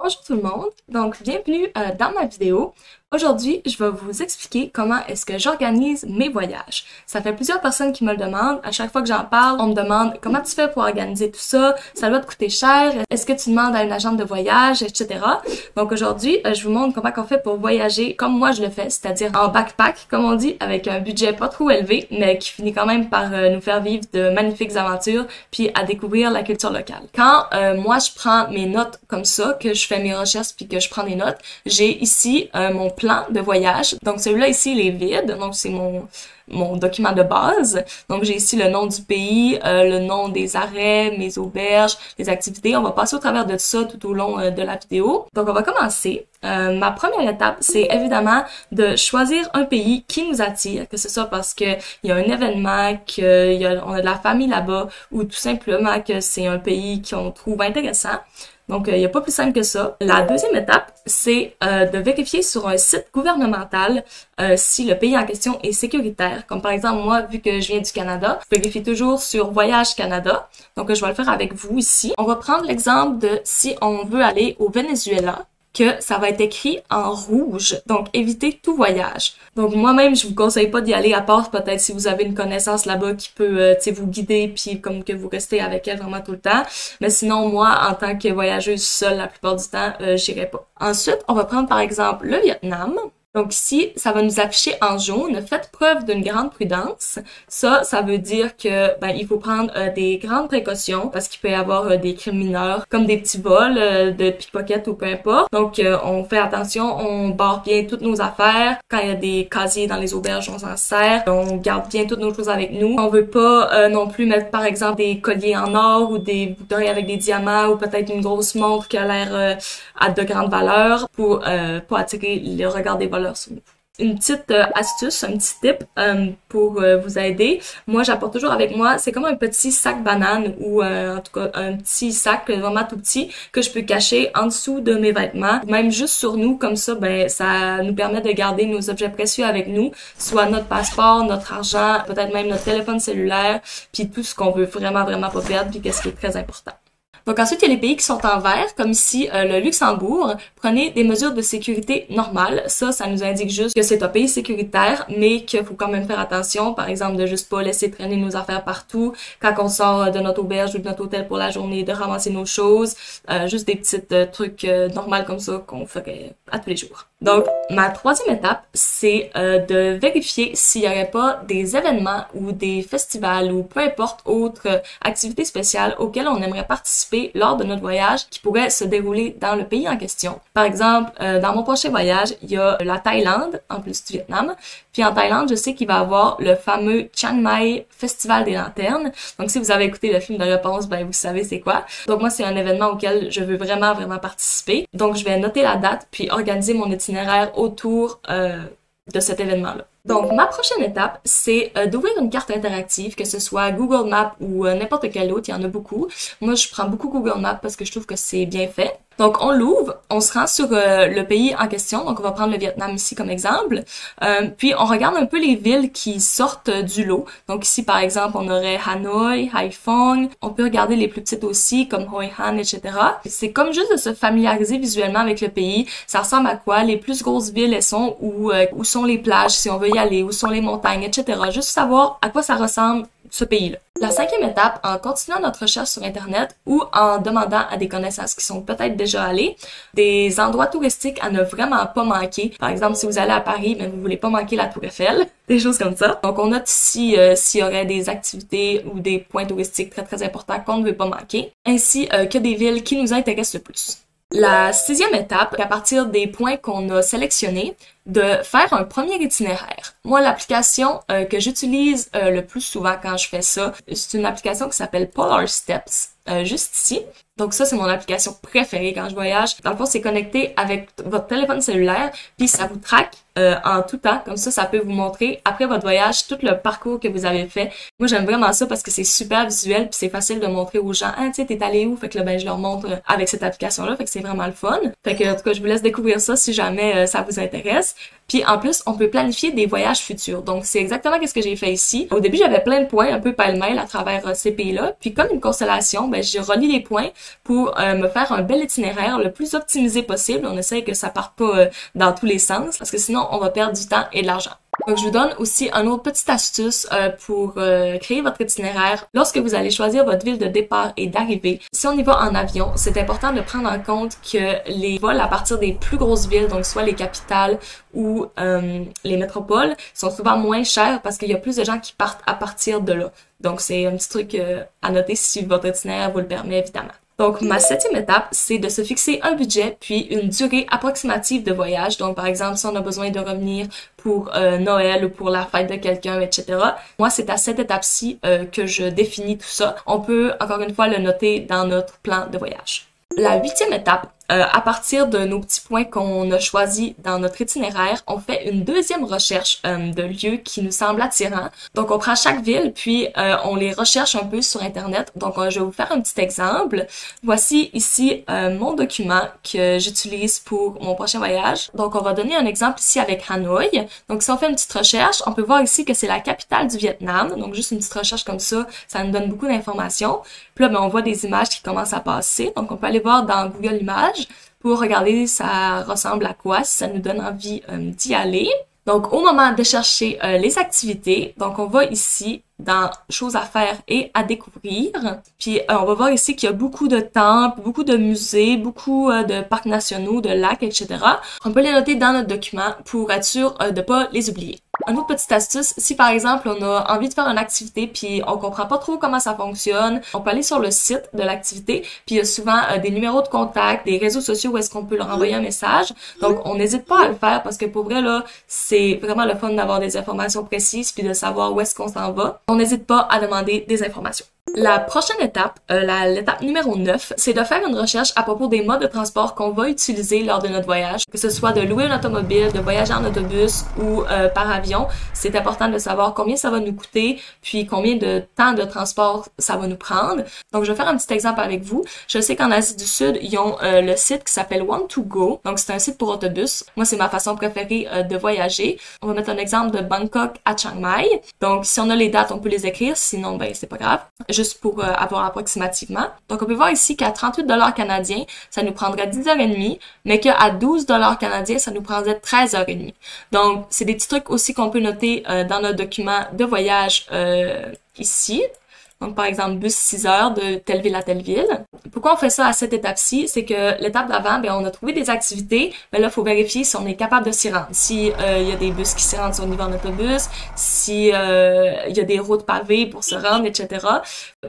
Bonjour tout le monde, donc bienvenue dans ma vidéo. Aujourd'hui, je vais vous expliquer comment est-ce que j'organise mes voyages. Ça fait plusieurs personnes qui me le demandent. À chaque fois que j'en parle, on me demande comment tu fais pour organiser tout ça, ça doit te coûter cher, est-ce que tu demandes à une agente de voyage, etc. Donc aujourd'hui, je vous montre comment on fait pour voyager comme moi je le fais, c'est-à-dire en backpack, comme on dit, avec un budget pas trop élevé, mais qui finit quand même par nous faire vivre de magnifiques aventures, puis à découvrir la culture locale. Quand moi je prends mes notes comme ça, que je fais mes recherches puis que je prends des notes, j'ai ici mon plan de voyage. Donc celui-là ici, il est vide, donc c'est mon document de base. Donc j'ai ici le nom du pays, le nom des arrêts, mes auberges, les activités. On va passer au travers de ça tout au long de la vidéo. Donc on va commencer. Ma première étape, c'est évidemment de choisir un pays qui nous attire, que ce soit parce que il y a un événement, on a de la famille là-bas, ou tout simplement que c'est un pays qu'on trouve intéressant. Donc, il n'y a pas plus simple que ça. La deuxième étape, c'est de vérifier sur un site gouvernemental si le pays en question est sécuritaire. Comme par exemple, moi, vu que je viens du Canada, je vérifie toujours sur Voyage Canada. Donc, je vais le faire avec vous ici. On va prendre l'exemple de si on veut aller au Venezuela, que ça va être écrit en rouge, donc évitez tout voyage. Donc moi-même, je vous conseille pas d'y aller, à part peut-être si vous avez une connaissance là-bas qui peut vous guider, puis comme que vous restez avec elle vraiment tout le temps. Mais sinon, moi, en tant que voyageuse seule la plupart du temps, j'irai pas. Ensuite, on va prendre par exemple le Vietnam. Donc ici, ça va nous afficher en jaune. Faites preuve d'une grande prudence. Ça veut dire que il faut prendre des grandes précautions parce qu'il peut y avoir des crimes mineurs comme des petits vols, de pickpocket ou peu importe. Donc on fait attention, on barre bien toutes nos affaires. Quand il y a des casiers dans les auberges, on s'en sert. On garde bien toutes nos choses avec nous. On veut pas non plus mettre par exemple des colliers en or ou des bouteilles avec des diamants ou peut-être une grosse montre qui a l'air à de grande valeur pour pas attirer le regard des voleurs. Une petite astuce, un petit tip pour vous aider. Moi, j'apporte toujours avec moi, c'est comme un petit sac banane ou en tout cas un petit sac vraiment tout petit que je peux cacher en dessous de mes vêtements, même juste sur nous, comme ça, ça nous permet de garder nos objets précieux avec nous, soit notre passeport, notre argent, peut-être même notre téléphone cellulaire, puis tout ce qu'on veut vraiment pas perdre, puis qu'est-ce qui est très important. Donc ensuite, il y a les pays qui sont en vert, comme ici le Luxembourg. Prenez des mesures de sécurité normales. Ça nous indique juste que c'est un pays sécuritaire, mais qu'il faut quand même faire attention, par exemple, de juste pas laisser traîner nos affaires partout, quand on sort de notre auberge ou de notre hôtel pour la journée, de ramasser nos choses, juste des petits trucs normaux comme ça qu'on ferait à tous les jours. Donc, ma troisième étape, c'est de vérifier s'il n'y aurait pas des événements ou des festivals ou peu importe autres activités spéciales auxquelles on aimerait participer lors de notre voyage qui pourraient se dérouler dans le pays en question. Par exemple, dans mon prochain voyage, il y a la Thaïlande, en plus du Vietnam. Puis en Thaïlande, je sais qu'il va y avoir le fameux Chiang Mai Festival des Lanternes. Donc si vous avez écouté le film de réponse, vous savez c'est quoi. Donc moi, c'est un événement auquel je veux vraiment participer. Donc je vais noter la date puis organiser mon itinéraire autour de cet événement-là. Donc, ma prochaine étape, c'est d'ouvrir une carte interactive, que ce soit Google Maps ou n'importe quelle autre, il y en a beaucoup. Moi, je prends beaucoup Google Maps parce que je trouve que c'est bien fait. Donc, on l'ouvre, on se rend sur le pays en question. Donc, on va prendre le Vietnam ici comme exemple. Puis, on regarde un peu les villes qui sortent du lot. Donc, ici, par exemple, on aurait Hanoï, Haiphong. On peut regarder les plus petites aussi, comme Hoi An, etc. C'est comme juste de se familiariser visuellement avec le pays. Ça ressemble à quoi? Les plus grosses villes, elles sont où sont les plages, si on veut y aller, où sont les montagnes, etc. Juste savoir à quoi ça ressemble ce pays-là. La cinquième étape, en continuant notre recherche sur Internet ou en demandant à des connaissances qui sont peut-être déjà allées, des endroits touristiques à ne vraiment pas manquer. Par exemple, si vous allez à Paris, mais vous voulez pas manquer la Tour Eiffel, des choses comme ça. Donc, on note ici s'il y aurait des activités ou des points touristiques très importants qu'on ne veut pas manquer, ainsi que des villes qui nous intéressent le plus. La sixième étape, à partir des points qu'on a sélectionnés, de faire un premier itinéraire. Moi, l'application que j'utilise le plus souvent quand je fais ça, c'est une application qui s'appelle Polar Steps, juste ici. Donc ça, c'est mon application préférée quand je voyage. Dans le fond, c'est connecté avec votre téléphone cellulaire, puis ça vous traque en tout temps. Comme ça peut vous montrer, après votre voyage, tout le parcours que vous avez fait. Moi, j'aime vraiment ça parce que c'est super visuel, puis c'est facile de montrer aux gens, ah, tu sais, t'es allé où? Fait que là, je leur montre avec cette application-là, fait que c'est vraiment le fun. Fait que, en tout cas, je vous laisse découvrir ça si jamais ça vous intéresse. Puis en plus, on peut planifier des voyages futurs. Donc c'est exactement ce que j'ai fait ici. Au début, j'avais plein de points un peu pêle-mêle à travers ces pays-là. Puis comme une constellation, je relis les points pour me faire un bel itinéraire le plus optimisé possible. On essaie que ça parte pas dans tous les sens parce que sinon on va perdre du temps et de l'argent. Donc, je vous donne aussi une autre petite astuce pour créer votre itinéraire. Lorsque vous allez choisir votre ville de départ et d'arrivée, si on y va en avion, c'est important de prendre en compte que les vols à partir des plus grosses villes, donc soit les capitales ou les métropoles, sont souvent moins chers parce qu'il y a plus de gens qui partent à partir de là. Donc, c'est un petit truc à noter si votre itinéraire vous le permet, évidemment. Donc, ma 7e étape, c'est de se fixer un budget puis une durée approximative de voyage. Donc, par exemple, si on a besoin de revenir pour Noël ou pour la fête de quelqu'un, etc. Moi, c'est à cette étape-ci que je définis tout ça. On peut, encore une fois, le noter dans notre plan de voyage. La 8e étape, à partir de nos petits points qu'on a choisis dans notre itinéraire, on fait une deuxième recherche de lieux qui nous semblent attirants. Donc, on prend chaque ville, puis on les recherche un peu sur Internet. Donc, je vais vous faire un petit exemple. Voici ici mon document que j'utilise pour mon prochain voyage. Donc, on va donner un exemple ici avec Hanoï. Donc, si on fait une petite recherche, on peut voir ici que c'est la capitale du Vietnam. Donc, juste une petite recherche comme ça nous donne beaucoup d'informations. Puis là, ben, on voit des images qui commencent à passer. Donc, on peut aller voir dans Google Images pour regarder ça ressemble à quoi, si ça nous donne envie d'y aller. Donc, au moment de chercher les activités, donc on va ici dans choses à faire et à découvrir. Puis on va voir ici qu'il y a beaucoup de temples, beaucoup de musées, beaucoup de parcs nationaux, de lacs, etc. On peut les noter dans notre document pour être sûr de pas les oublier. Une autre petite astuce, si par exemple on a envie de faire une activité puis on comprend pas trop comment ça fonctionne, on peut aller sur le site de l'activité puis il y a souvent des numéros de contact, des réseaux sociaux où est-ce qu'on peut leur envoyer un message. Donc on n'hésite pas à le faire parce que pour vrai là, c'est vraiment le fun d'avoir des informations précises puis de savoir où est-ce qu'on s'en va. On n'hésite pas à demander des informations. La prochaine étape, l'étape numéro 9, c'est de faire une recherche à propos des modes de transport qu'on va utiliser lors de notre voyage, que ce soit de louer un automobile, de voyager en autobus ou par avion. C'est important de savoir combien ça va nous coûter, puis combien de temps de transport ça va nous prendre. Donc, je vais faire un petit exemple avec vous. Je sais qu'en Asie du Sud, ils ont le site qui s'appelle One2Go. Donc, c'est un site pour autobus. Moi, c'est ma façon préférée de voyager. On va mettre un exemple de Bangkok à Chiang Mai. Donc, si on a les dates, on peut les écrire. Sinon, ben, c'est pas grave. Juste pour avoir approximativement. Donc, on peut voir ici qu'à 38 $ canadiens, ça nous prendrait 10h30, mais qu'à 12 $ canadiens, ça nous prendrait 13h30. Donc, c'est des petits trucs aussi qu'on peut noter dans notre document de voyage ici. Donc, par exemple, bus 6 heures de telle ville à telle ville. Pourquoi on fait ça à cette étape-ci? C'est que l'étape d'avant, ben, on a trouvé des activités, mais là, il faut vérifier si on est capable de s'y rendre. Si il y a des bus qui s'y rendent si on y va en autobus, si il y a des routes pavées pour se rendre, etc.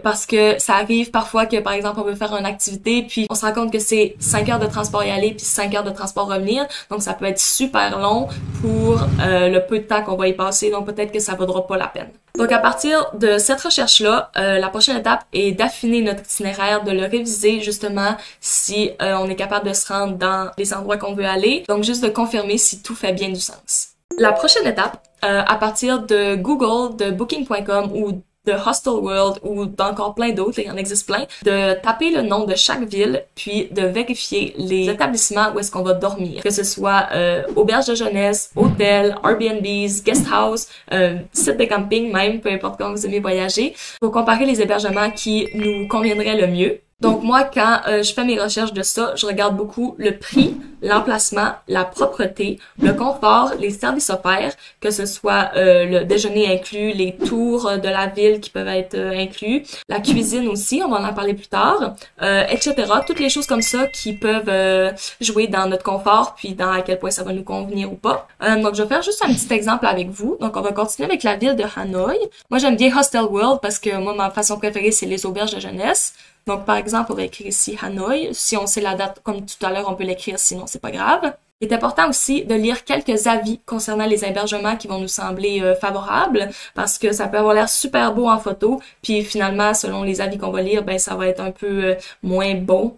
Parce que ça arrive parfois que, par exemple, on veut faire une activité, puis on se rend compte que c'est 5 heures de transport y aller, puis 5 heures de transport revenir. Donc, ça peut être super long pour le peu de temps qu'on va y passer. Donc, peut-être que ça vaudra pas la peine. Donc, à partir de cette recherche-là, la prochaine étape est d'affiner notre itinéraire, de le réviser justement si on est capable de se rendre dans les endroits qu'on veut aller. Donc, juste de confirmer si tout fait bien du sens. La prochaine étape, à partir de Google, de Booking.com ou de Hostel World ou d'encore plein d'autres, il y en existe plein, de taper le nom de chaque ville, puis de vérifier les établissements où est-ce qu'on va dormir, que ce soit auberge de jeunesse, hôtel, Airbnbs, guest house, site de camping même, peu importe quand vous aimez voyager, pour comparer les hébergements qui nous conviendraient le mieux. Donc moi, quand je fais mes recherches de ça, je regarde beaucoup le prix, l'emplacement, la propreté, le confort, les services offerts, que ce soit le déjeuner inclus, les tours de la ville qui peuvent être inclus, la cuisine aussi, on va en parler plus tard, etc. Toutes les choses comme ça qui peuvent jouer dans notre confort, puis dans à quel point ça va nous convenir ou pas. Donc je vais faire juste un petit exemple avec vous. Donc on va continuer avec la ville de Hanoï. Moi j'aime bien Hostel World parce que moi ma façon préférée c'est les auberges de jeunesse. Donc, par exemple, on va écrire ici Hanoï. Si on sait la date, comme tout à l'heure, on peut l'écrire, sinon c'est pas grave. Il est important aussi de lire quelques avis concernant les hébergements qui vont nous sembler favorables parce que ça peut avoir l'air super beau en photo, puis finalement, selon les avis qu'on va lire, ben ça va être un peu moins beau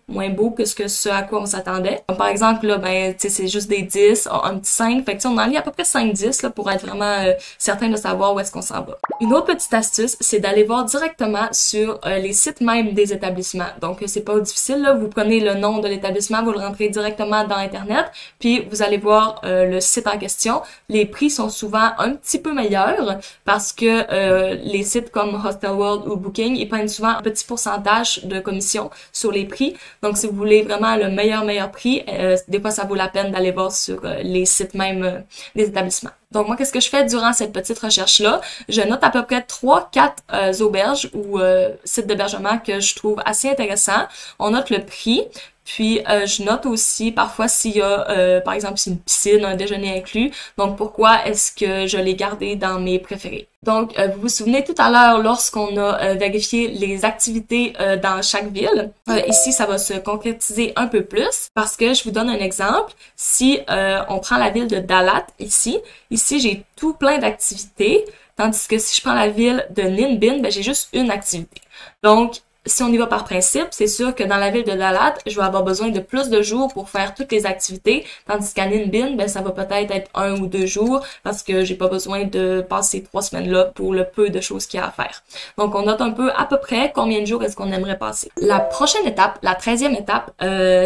que ce à quoi on s'attendait. Par exemple, là, ben, tu sais, c'est juste des 10, un petit 5, fait que on en lit à peu près 5-10 là, pour être vraiment certain de savoir où est-ce qu'on s'en va. Une autre petite astuce, c'est d'aller voir directement sur les sites même des établissements. Donc, c'est pas difficile, là, vous prenez le nom de l'établissement, vous le rentrez directement dans Internet, puis puis vous allez voir le site en question. Les prix sont souvent un petit peu meilleurs parce que les sites comme Hostelworld ou Booking, ils prennent souvent un petit pourcentage de commission sur les prix. Donc, si vous voulez vraiment le meilleur prix, des fois, ça vaut la peine d'aller voir sur les sites même des établissements. Donc, moi, qu'est-ce que je fais durant cette petite recherche-là? Je note à peu près 3-4 auberges ou sites d'hébergement que je trouve assez intéressants. On note le prix. Puis, je note aussi parfois s'il y a, par exemple, si une piscine, un déjeuner inclus. Donc, pourquoi est-ce que je l'ai gardé dans mes préférés? Donc, vous vous souvenez tout à l'heure, lorsqu'on a vérifié les activités dans chaque ville, ici, ça va se concrétiser un peu plus parce que je vous donne un exemple. Si on prend la ville de Dalat, ici j'ai tout plein d'activités, tandis que si je prends la ville de Ninh Binh, ben, j'ai juste une activité. Donc, si on y va par principe, c'est sûr que dans la ville de Dalat, je vais avoir besoin de plus de jours pour faire toutes les activités, tandis qu'à Ninh Binh, ben ça va peut-être être 1 ou 2 jours parce que j'ai pas besoin de passer 3 semaines là pour le peu de choses qu'il y a à faire. Donc on note un peu à peu près combien de jours est-ce qu'on aimerait passer. La prochaine étape, la 13e étape,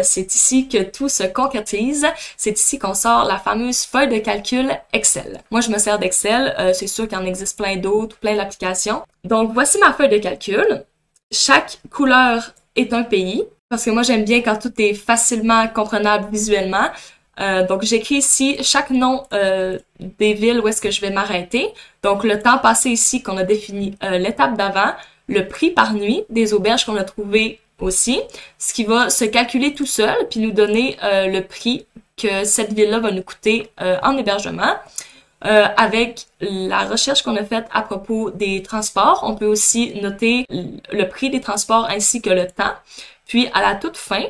c'est ici que tout se concrétise. C'est ici qu'on sort la fameuse feuille de calcul Excel. Moi je me sers d'Excel, c'est sûr qu'il en existe plein d'autres, plein d'applications. Donc voici ma feuille de calcul. Chaque couleur est un pays, parce que moi j'aime bien quand tout est facilement comprenable visuellement. Donc j'écris ici chaque nom des villes où est-ce que je vais m'arrêter. Donc le temps passé ici qu'on a défini l'étape d'avant, le prix par nuit des auberges qu'on a trouvé aussi, ce qui va se calculer tout seul puis nous donner le prix que cette ville-là va nous coûter en hébergement. Avec la recherche qu'on a faite à propos des transports, on peut aussi noter le prix des transports ainsi que le temps. Puis à la toute fin,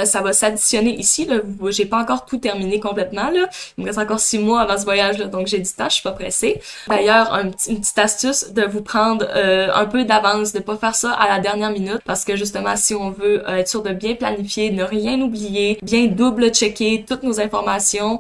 ça va s'additionner ici. Là, j'ai pas encore tout terminé complètement. Là. Il me reste encore 6 mois avant ce voyage-là, donc j'ai du temps, je suis pas pressée. D'ailleurs, une petite astuce de vous prendre un peu d'avance, de pas faire ça à la dernière minute, parce que justement, si on veut être sûr de bien planifier, ne rien oublier, bien double-checker toutes nos informations,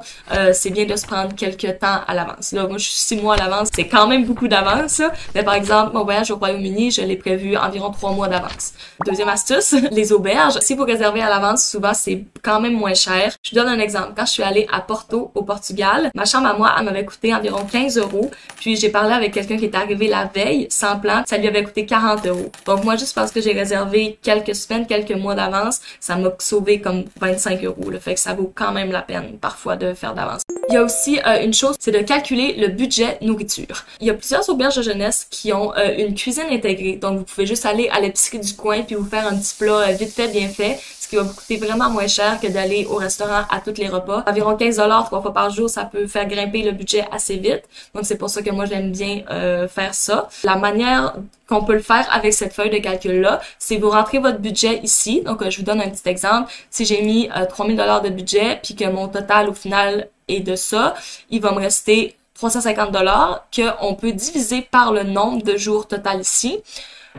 c'est bien de se prendre quelques temps à l'avance. Là, moi, je suis 6 mois à l'avance, c'est quand même beaucoup d'avance. Mais par exemple, mon voyage au Royaume-Uni, je l'ai prévu environ 3 mois d'avance. Deuxième astuce, les auberges. Si vous réservez à l'avance, souvent c'est quand même moins cher. Je vous donne un exemple. Quand je suis allée à Porto, au Portugal, ma chambre à moi, elle m'avait coûté environ 15 €. Puis j'ai parlé avec quelqu'un qui est arrivé la veille, sans plan, ça lui avait coûté 40 €. Donc moi, juste parce que j'ai réservé quelques semaines, quelques mois d'avance, ça m'a sauvé comme 25 €. Le fait que ça vaut quand même la peine parfois de faire d'avance. Il y a aussi une chose, c'est de calculer le budget nourriture. Il y a plusieurs auberges de jeunesse qui ont une cuisine intégrée. Donc vous pouvez juste aller à l'épicerie du coin puis vous faire un petit plat vite fait, bien fait, ce qui va vous coûter vraiment moins cher que d'aller au restaurant à tous les repas. Environ 15 $ 3 fois par jour, ça peut faire grimper le budget assez vite. Donc c'est pour ça que moi j'aime bien faire ça. La manière qu'on peut le faire avec cette feuille de calcul-là, c'est vous rentrez votre budget ici. Donc je vous donne un petit exemple. Si j'ai mis 3 000 $ de budget puis que mon total au final est de ça, il va me rester 350 $ qu'on peut diviser par le nombre de jours total ici.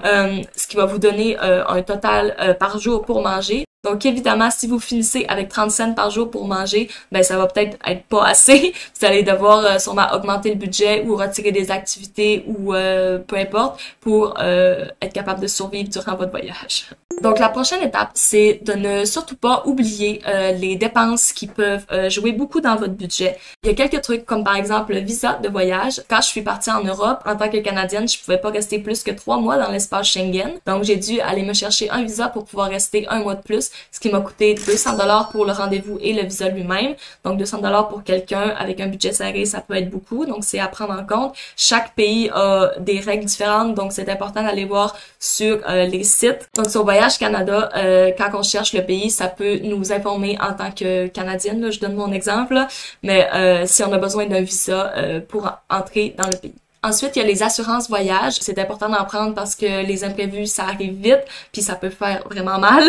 Ce qui va vous donner un total par jour pour manger. Donc évidemment, si vous finissez avec 30 cents par jour pour manger, ben ça va peut-être être pas assez. Vous allez devoir sûrement augmenter le budget ou retirer des activités ou peu importe pour être capable de survivre durant votre voyage. Donc la prochaine étape, c'est de ne surtout pas oublier les dépenses qui peuvent jouer beaucoup dans votre budget. Il y a quelques trucs comme par exemple le visa de voyage. Quand je suis partie en Europe, en tant que Canadienne, je pouvais pas rester plus que 3 mois dans l'espace Schengen. Donc j'ai dû aller me chercher un visa pour pouvoir rester 1 mois de plus, ce qui m'a coûté 200 $ pour le rendez-vous et le visa lui-même. Donc 200 $ pour quelqu'un avec un budget serré, ça peut être beaucoup. Donc c'est à prendre en compte. Chaque pays a des règles différentes, donc c'est important d'aller voir sur les sites. Donc sur Voyage Canada, quand on cherche le pays, ça peut nous informer en tant que Canadienne. Là, je donne mon exemple, là, mais si on a besoin d'un visa pour entrer dans le pays. Ensuite, il y a les assurances voyage. C'est important d'en prendre parce que les imprévus, ça arrive vite, puis ça peut faire vraiment mal.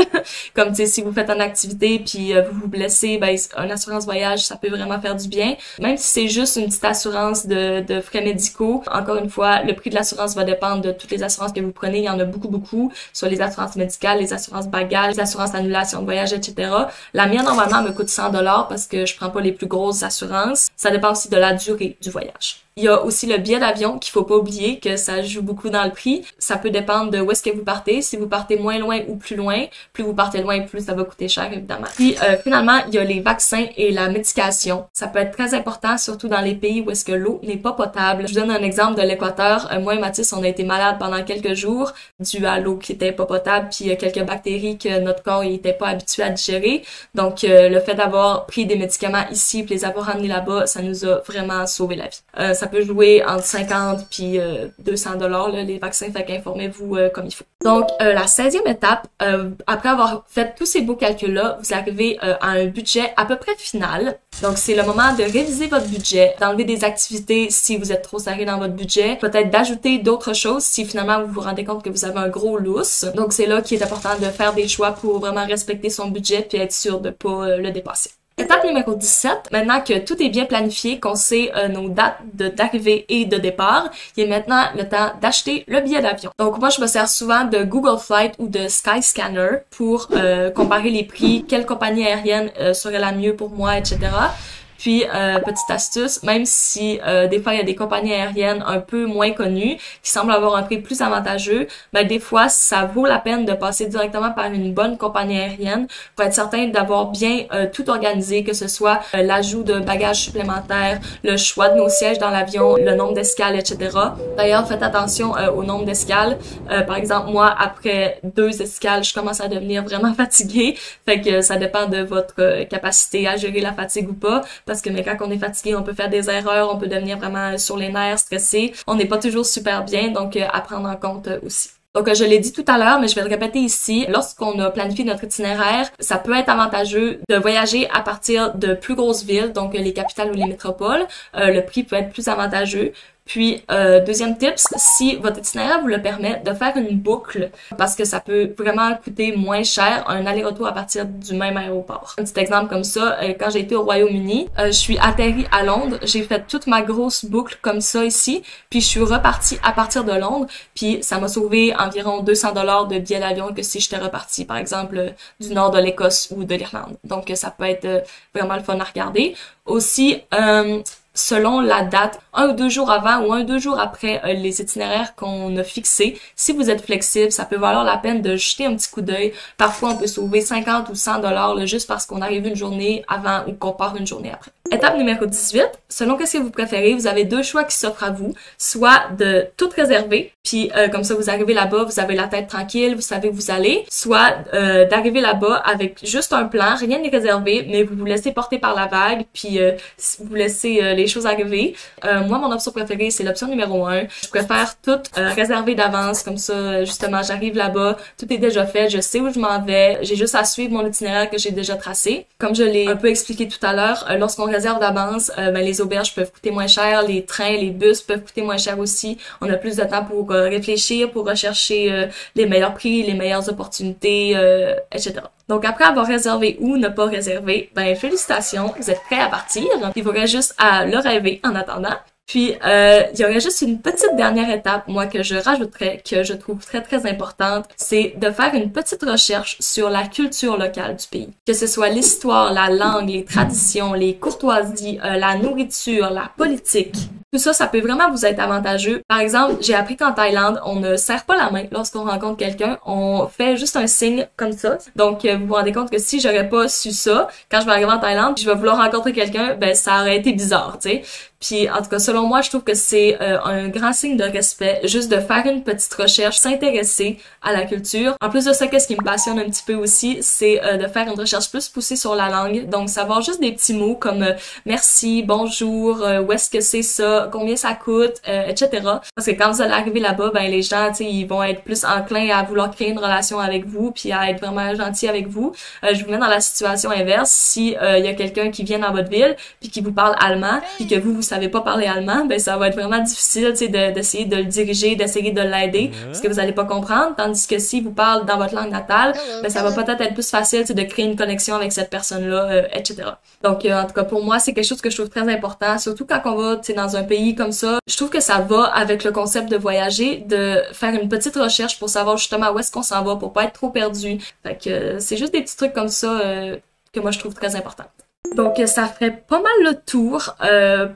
Comme, tu sais, si vous faites une activité puis vous vous blessez, ben, une assurance voyage, ça peut vraiment faire du bien. Même si c'est juste une petite assurance de frais médicaux, encore une fois, le prix de l'assurance va dépendre de toutes les assurances que vous prenez. Il y en a beaucoup, soit les assurances médicales, les assurances bagages, les assurances annulation de voyage, etc. La mienne, normalement, me coûte 100 $ parce que je prends pas les plus grosses assurances. Ça dépend aussi de la durée du voyage. Il y a aussi le billet d'avion qu'il faut pas oublier que ça joue beaucoup dans le prix. Ça peut dépendre de où est-ce que vous partez. Si vous partez moins loin ou plus loin, plus vous partez loin, plus ça va coûter cher évidemment. Puis finalement, il y a les vaccins et la médication. Ça peut être très important, surtout dans les pays où est-ce que l'eau n'est pas potable. Je vous donne un exemple de l'Équateur. Moi et Mathis, on a été malades pendant quelques jours dû à l'eau qui était pas potable, puis quelques bactéries que notre corps n'était pas habitué à digérer. Donc le fait d'avoir pris des médicaments ici puis les avoir ramenés là-bas, ça nous a vraiment sauvé la vie. Ça peut jouer entre 50 puis 200 $ les vaccins, fait qu'informez-vous comme il faut. Donc la 16e étape, après avoir fait tous ces beaux calculs-là, vous arrivez à un budget à peu près final. Donc c'est le moment de réviser votre budget, d'enlever des activités si vous êtes trop serré dans votre budget, peut-être d'ajouter d'autres choses si finalement vous vous rendez compte que vous avez un gros lousse. Donc c'est là qu'il est important de faire des choix pour vraiment respecter son budget puis être sûr de pas le dépasser. Étape numéro 17, maintenant que tout est bien planifié, qu'on sait nos dates d'arrivée et de départ, il est maintenant le temps d'acheter le billet d'avion. Donc moi, je me sers souvent de Google Flight ou de Skyscanner pour comparer les prix, quelle compagnie aérienne serait la mieux pour moi, etc. Puis, petite astuce, même si des fois il y a des compagnies aériennes un peu moins connues qui semblent avoir un prix plus avantageux, ben des fois ça vaut la peine de passer directement par une bonne compagnie aérienne pour être certain d'avoir bien tout organisé, que ce soit l'ajout de bagages supplémentaires, le choix de nos sièges dans l'avion, le nombre d'escales, etc. D'ailleurs, faites attention au nombre d'escales. Par exemple, moi, après 2 escales, je commence à devenir vraiment fatiguée. Fait que ça dépend de votre capacité à gérer la fatigue ou pas. Parce que mais quand on est fatigué, on peut faire des erreurs, on peut devenir vraiment sur les nerfs, stressé. On n'est pas toujours super bien, donc à prendre en compte aussi. Donc, je l'ai dit tout à l'heure, mais je vais le répéter ici. Lorsqu'on a planifié notre itinéraire, ça peut être avantageux de voyager à partir de plus grosses villes, donc les capitales ou les métropoles. Le prix peut être plus avantageux. Puis, deuxième tips, si votre itinéraire vous le permet, de faire une boucle, parce que ça peut vraiment coûter moins cher un aller-retour à partir du même aéroport. Un petit exemple comme ça, quand j'ai été au Royaume-Uni, je suis atterrie à Londres, j'ai fait toute ma grosse boucle comme ça ici, puis je suis repartie à partir de Londres, puis ça m'a sauvé environ 200 $ de billets d'avion que si j'étais repartie, par exemple, du nord de l'Écosse ou de l'Irlande. Donc, ça peut être vraiment le fun à regarder. Aussi, selon la date, 1 ou 2 jours avant ou 1 ou 2 jours après les itinéraires qu'on a fixés. Si vous êtes flexible, ça peut valoir la peine de jeter un petit coup d'œil. Parfois, on peut sauver 50 ou 100 $ là, juste parce qu'on arrive une journée avant ou qu'on part une journée après. Étape numéro 18, selon qu'est-ce que vous préférez, vous avez 2 choix qui s'offrent à vous. Soit de tout réserver, puis comme ça vous arrivez là-bas, vous avez la tête tranquille, vous savez où vous allez. Soit d'arriver là-bas avec juste un plan, rien n'est réservé, mais vous vous laissez porter par la vague, puis vous laissez les choses arriver. Moi, mon option préférée, c'est l'option numéro 1. Je préfère tout réserver d'avance, comme ça, justement, j'arrive là-bas, tout est déjà fait, je sais où je m'en vais, j'ai juste à suivre mon itinéraire que j'ai déjà tracé. Comme je l'ai un peu expliqué tout à l'heure, lorsqu'on réserve d'avance, ben, les auberges peuvent coûter moins cher, les trains, les bus peuvent coûter moins cher aussi. On a plus de temps pour réfléchir, pour rechercher les meilleurs prix, les meilleures opportunités, etc. Donc après avoir réservé ou ne pas réserver, ben félicitations, vous êtes prêts à partir. Il faudrait juste à le rêver en attendant. Puis, il y aurait juste une petite dernière étape, moi, que je rajouterais, que je trouve très, très importante, c'est de faire une petite recherche sur la culture locale du pays. Que ce soit l'histoire, la langue, les traditions, les courtoisies, la nourriture, la politique. Tout ça, ça peut vraiment vous être avantageux. Par exemple, j'ai appris qu'en Thaïlande, on ne serre pas la main lorsqu'on rencontre quelqu'un. On fait juste un signe comme ça. Donc, vous vous rendez compte que si j'aurais pas su ça, quand je vais arriver en Thaïlande, je vais vouloir rencontrer quelqu'un, ben ça aurait été bizarre, tu sais. Puis, en tout cas, selon moi, je trouve que c'est un grand signe de respect, juste de faire une petite recherche, s'intéresser à la culture. En plus de ça, qu'est-ce qui me passionne un petit peu aussi, c'est de faire une recherche plus poussée sur la langue. Donc, savoir juste des petits mots comme merci, bonjour, où est-ce que c'est ça, combien ça coûte, etc. Parce que quand vous allez arriver là-bas, ben les gens, tu sais, ils vont être plus enclins à vouloir créer une relation avec vous, puis à être vraiment gentils avec vous. Je vous mets dans la situation inverse. Si il y a quelqu'un qui vient dans votre ville, puis qui vous parle allemand, puis que vous savez pas parler allemand, ben ça va être vraiment difficile, tu sais, d'essayer de le diriger, d'essayer de l'aider, parce que vous allez pas comprendre. Tandis que si vous parle dans votre langue natale, ben ça va peut-être être plus facile, tu sais, de créer une connexion avec cette personne-là, etc. Donc, en tout cas, pour moi, c'est quelque chose que je trouve très important, surtout quand on va, tu sais, dans un pays comme ça. Je trouve que ça va avec le concept de voyager, de faire une petite recherche pour savoir justement où est-ce qu'on s'en va, pour pas être trop perdu. Fait que c'est juste des petits trucs comme ça que moi je trouve très importants. Donc, ça ferait pas mal le tour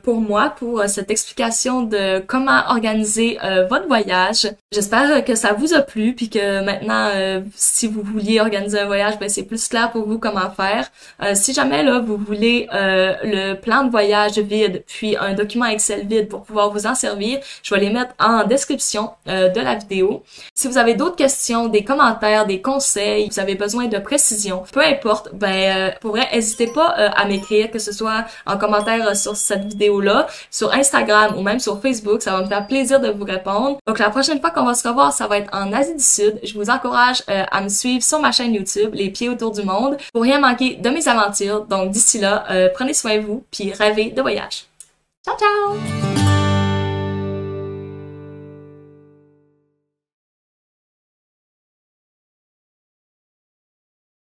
pour moi, pour cette explication de comment organiser votre voyage. J'espère que ça vous a plu, puis que maintenant, si vous vouliez organiser un voyage, ben c'est plus clair pour vous comment faire. Si jamais là vous voulez le plan de voyage vide, puis un document Excel vide pour pouvoir vous en servir, je vais les mettre en description de la vidéo. Si vous avez d'autres questions, des commentaires, des conseils, vous avez besoin de précision, peu importe, ben pour vrai, n'hésitez pas à m'écrire, que ce soit en commentaire sur cette vidéo-là, sur Instagram ou même sur Facebook, ça va me faire plaisir de vous répondre. Donc la prochaine fois qu'on va se revoir, ça va être en Asie du Sud. Je vous encourage à me suivre sur ma chaîne YouTube, Les Pieds autour du monde, pour rien manquer de mes aventures. Donc d'ici là, prenez soin de vous, puis rêvez de voyage. Ciao ciao!